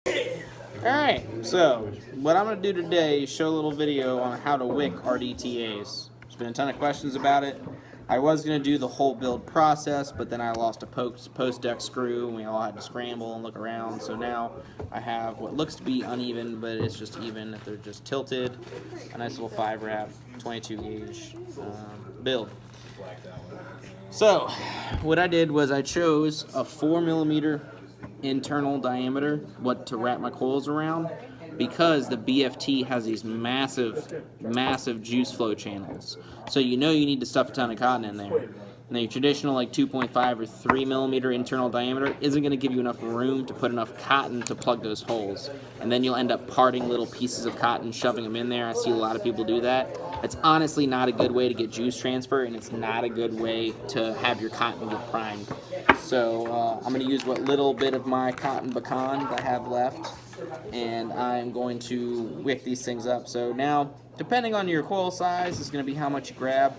Alright, so what I'm going to do today is show a little video on how to wick RDTAs. There's been a ton of questions about it. I was going to do the whole build process, but then I lost a post deck screw and we all had to scramble and look around. So now I have what looks to be uneven, but it's just even if they're just tilted. A nice little 5-wrap, 22 gauge build. So what I did was I chose a 4mm internal diameter to wrap my coils around, because the BFT has these massive juice flow channels. So you need to stuff a ton of cotton in there. Now your traditional like 2.5 or 3mm internal diameter isn't going to give you enough room to put enough cotton to plug those holes. And then you'll end up parting little pieces of cotton, shoving them in there. I see a lot of people do that. It's honestly not a good way to get juice transfer, and it's not a good way to have your cotton get primed. So I'm going to use what little bit of my cotton pecan that I have left, and I'm going to wick these things up. So now, depending on your coil size, is going to be how much you grab.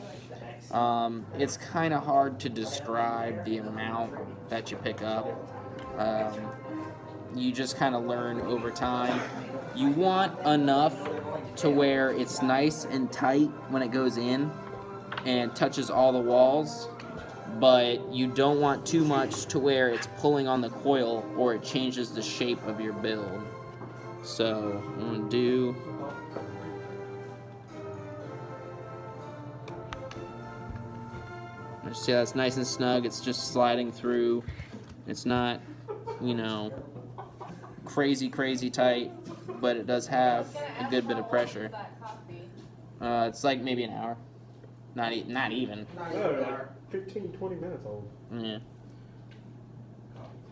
It's kind of hard to describe the amount that you pick up. You just kind of learn over time. You want enough to where it's nice and tight when it goes in and touches all the walls, but you don't want too much to where it's pulling on the coil or it changes the shape of your build. So I'm going to do see how it's nice and snug. It's just sliding through. It's not, crazy tight, but it does have a good bit of pressure. It's like maybe an hour. Not even. No, like 15-20 minutes old. Yeah.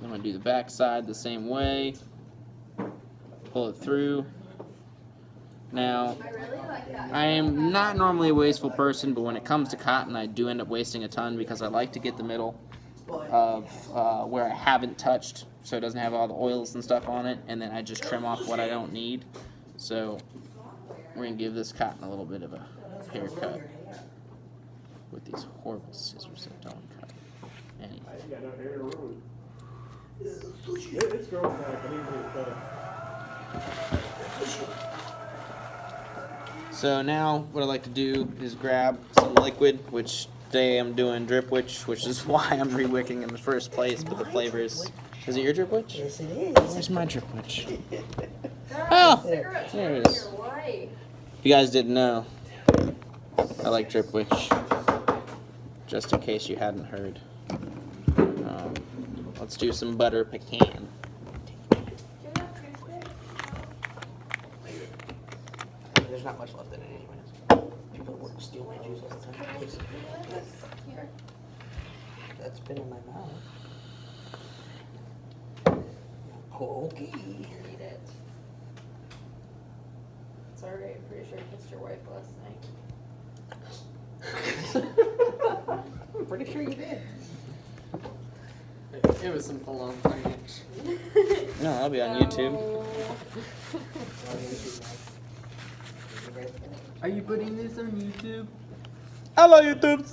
I'm going to do the back side the same way. Pull it through. Now, I am not normally a wasteful person, but when it comes to cotton, I do end up wasting a ton because I like to get the middle of where I haven't touched, so it doesn't have all the oils and stuff on it, and then I just trim off what I don't need. So we're going to give this cotton a little bit of a haircut with these horrible scissors that don't cut anything. I got no hair to ruin. It's growing back. I need to cut it. So now what I like to do is grab some liquid, which today I'm doing drip witch, which is why I'm re-wicking in the first place, but the flavors. Is it your drip witch? Yes, it is. Where's my drip witch? Oh, there it is. If you guys didn't know, I like drip witch, just in case you hadn't heard. Let's do some butter pecan. There's not much left in it anyways. People would steal my juice all the time. That's been in my mouth. Okay. Eat it. It's alright, I'm pretty sure I kissed your wife last night. I'm pretty sure you did. It was some full-on finance. No, I'll be on YouTube. Are you putting this on YouTube? Hello, YouTube.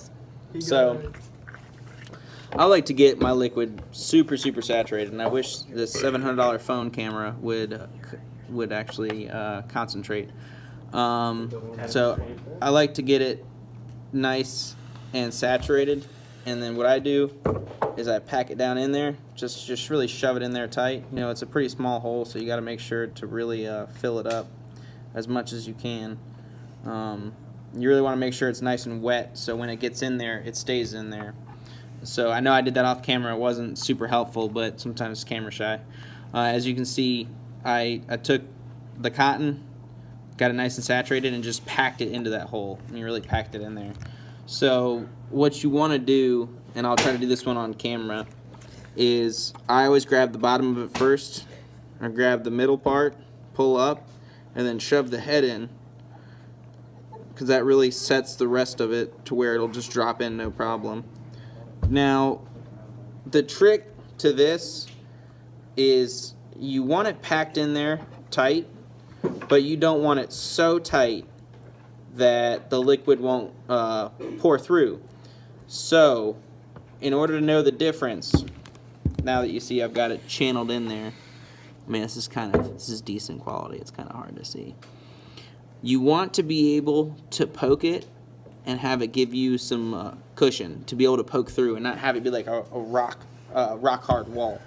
So, I like to get my liquid super saturated, and I wish this $700 phone camera would actually concentrate. So, I like to get it nice and saturated, and then what I do is I pack it down in there, just really shove it in there tight. It's a pretty small hole, so you got to make sure to really fill it up as much as you can. You really want to make sure it's nice and wet, so when it gets in there, it stays in there. So I know I did that off camera. It wasn't super helpful, but sometimes it's camera shy. As you can see, I took the cotton, got it nice and saturated, and just packed it into that hole. And you really packed it in there. So what you want to do, and I'll try to do this one on camera, is I always grab the bottom of it first. I grab the middle part, pull up, and then shove the head in, because that really sets the rest of it to where it'll just drop in no problem. Now, the trick to this is you want it packed in there tight, but you don't want it so tight that the liquid won't pour through. So, in order to know the difference, now that you see I've got it channeled in there, I mean, this is decent quality. It's kind of hard to see. You want to be able to poke it and have it give you some cushion to be able to poke through and not have it be like a rock hard wall.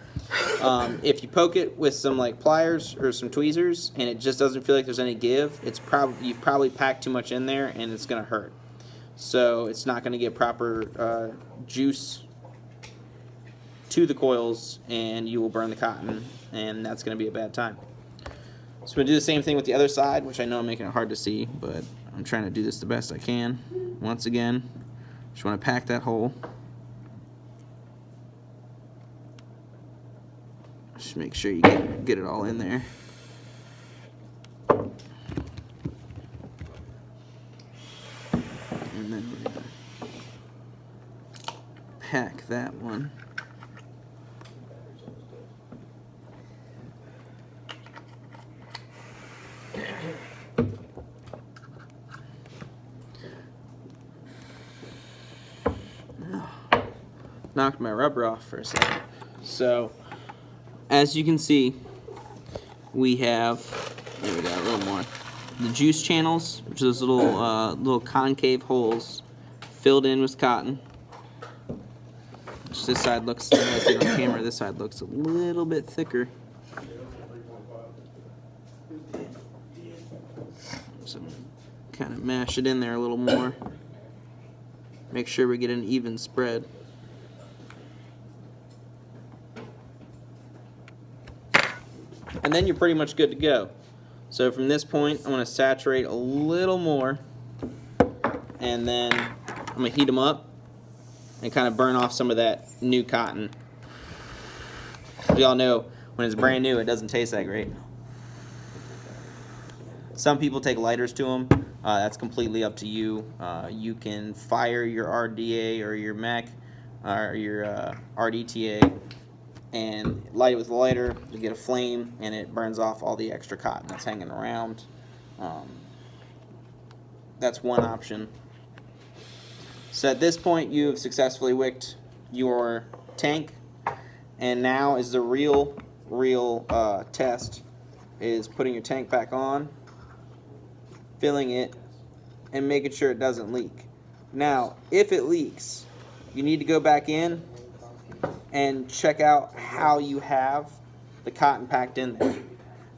If you poke it with some like pliers or some tweezers and it just doesn't feel like there's any give, you've probably packed too much in there and it's gonna hurt. So it's not gonna get proper juice to the coils, and you will burn the cotton, and that's gonna be a bad time. So I'm gonna do the same thing with the other side, which I know I'm making it hard to see, but I'm trying to do this the best I can. Once again, just want to pack that hole. Just make sure you get it all in there. And then we're gonna pack that one. Knocked my rubber off for a second. So, as you can see, we have, there we go, a little more. The juice channels, which are those little concave holes filled in with cotton. Which this side looks, I see it on camera, this side looks a little bit thicker. So, kind of mash it in there a little more. Make sure we get an even spread. And then you're pretty much good to go. So from this point, I'm going to saturate a little more, and then I'm going to heat them up and kind of burn off some of that new cotton. As y'all know, when it's brand new, it doesn't taste that great. Some people take lighters to them. That's completely up to you. You can fire your RDA or your MEC or your RDTA and light it with a lighter. You get a flame and it burns off all the extra cotton that's hanging around. That's one option. So at this point, you have successfully wicked your tank, and now is the real test, is putting your tank back on, filling it, and making sure it doesn't leak. Now, if it leaks, you need to go back in and check out how you have the cotton packed in there.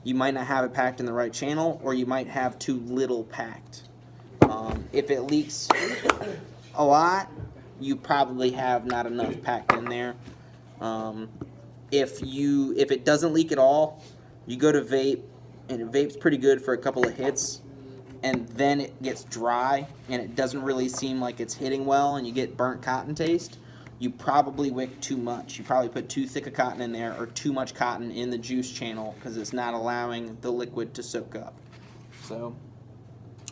You might not have it packed in the right channel, or you might have too little packed. If it leaks a lot, you probably have not enough packed in there. If it doesn't leak at all, you go to vape, and it vapes pretty good for a couple of hits, and then it gets dry and it doesn't really seem like it's hitting well, and you get burnt cotton taste. You probably wick too much. You probably put too thick a cotton in there, or too much cotton in the juice channel, because it's not allowing the liquid to soak up. So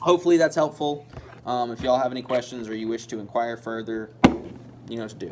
hopefully that's helpful. If y'all have any questions or you wish to inquire further, you know what to do.